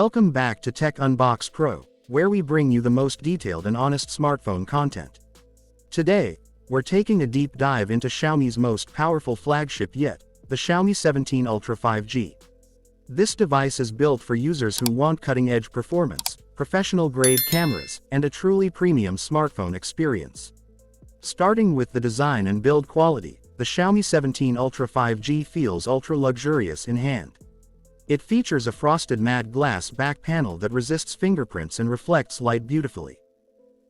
Welcome back to Tech Unbox Pro, where we bring you the most detailed and honest smartphone content. Today, we're taking a deep dive into Xiaomi's most powerful flagship yet, the Xiaomi 17 Ultra 5G. This device is built for users who want cutting-edge performance, professional-grade cameras, and a truly premium smartphone experience. Starting with the design and build quality, the Xiaomi 17 Ultra 5G feels ultra-luxurious in hand. It features a frosted matte glass back panel that resists fingerprints and reflects light beautifully.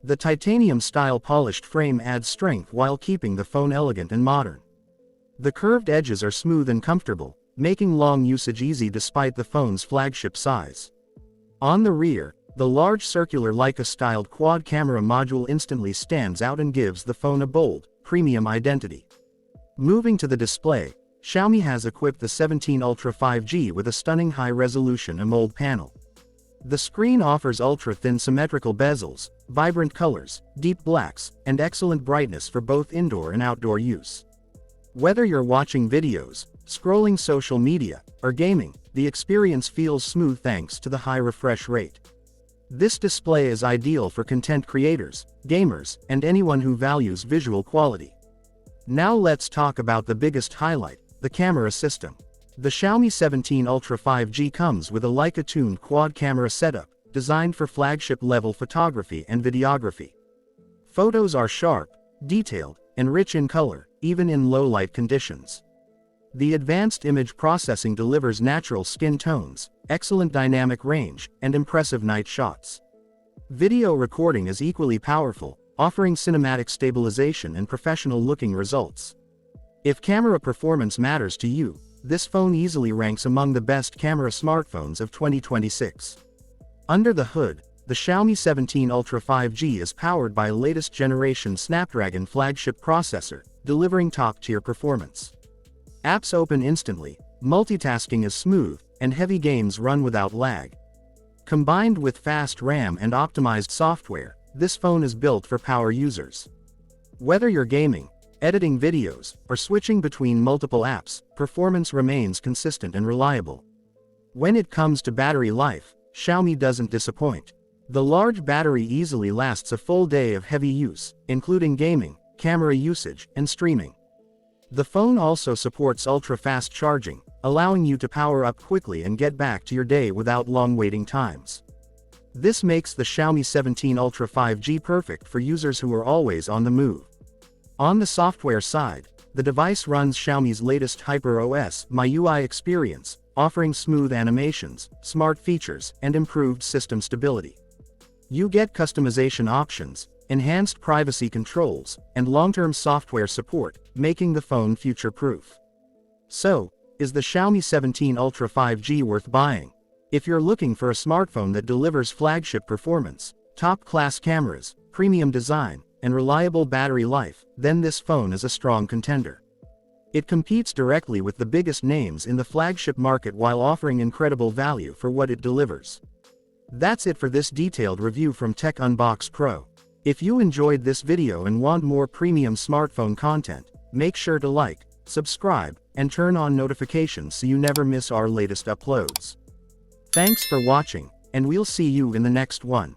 The titanium-style polished frame adds strength while keeping the phone elegant and modern. The curved edges are smooth and comfortable, making long usage easy despite the phone's flagship size. On the rear, the large circular Leica-styled quad-camera module instantly stands out and gives the phone a bold, premium identity. Moving to the display, Xiaomi has equipped the 17 Ultra 5G with a stunning high-resolution AMOLED panel. The screen offers ultra-thin symmetrical bezels, vibrant colors, deep blacks, and excellent brightness for both indoor and outdoor use. Whether you're watching videos, scrolling social media, or gaming, the experience feels smooth thanks to the high refresh rate. This display is ideal for content creators, gamers, and anyone who values visual quality. Now let's talk about the biggest highlight, the camera system. The Xiaomi 17 Ultra 5G comes with a Leica-tuned quad-camera setup, designed for flagship-level photography and videography. Photos are sharp, detailed, and rich in color, even in low-light conditions. The advanced image processing delivers natural skin tones, excellent dynamic range, and impressive night shots. Video recording is equally powerful, offering cinematic stabilization and professional-looking results. If camera performance matters to you, this phone easily ranks among the best camera smartphones of 2026. Under the hood, the Xiaomi 17 Ultra 5G is powered by a latest generation Snapdragon flagship processor, delivering top-tier performance. Apps open instantly, multitasking is smooth, and heavy games run without lag. Combined with fast RAM and optimized software, this phone is built for power users. Whether you're gaming, editing videos, or switching between multiple apps, performance remains consistent and reliable. When it comes to battery life, Xiaomi doesn't disappoint. The large battery easily lasts a full day of heavy use, including gaming, camera usage, and streaming. The phone also supports ultra-fast charging, allowing you to power up quickly and get back to your day without long waiting times. This makes the Xiaomi 17 Ultra 5G perfect for users who are always on the move. On the software side, the device runs Xiaomi's latest HyperOS MyUI experience, offering smooth animations, smart features, and improved system stability. You get customization options, enhanced privacy controls, and long-term software support, making the phone future-proof. So, is the Xiaomi 17 Ultra 5G worth buying? If you're looking for a smartphone that delivers flagship performance, top-class cameras, premium design, and reliable battery life, then this phone is a strong contender. It competes directly with the biggest names in the flagship market while offering incredible value for what it delivers. That's it for this detailed review from Tech Unbox Pro. If you enjoyed this video and want more premium smartphone content, make sure to like, subscribe, and turn on notifications so you never miss our latest uploads. Thanks for watching, and we'll see you in the next one.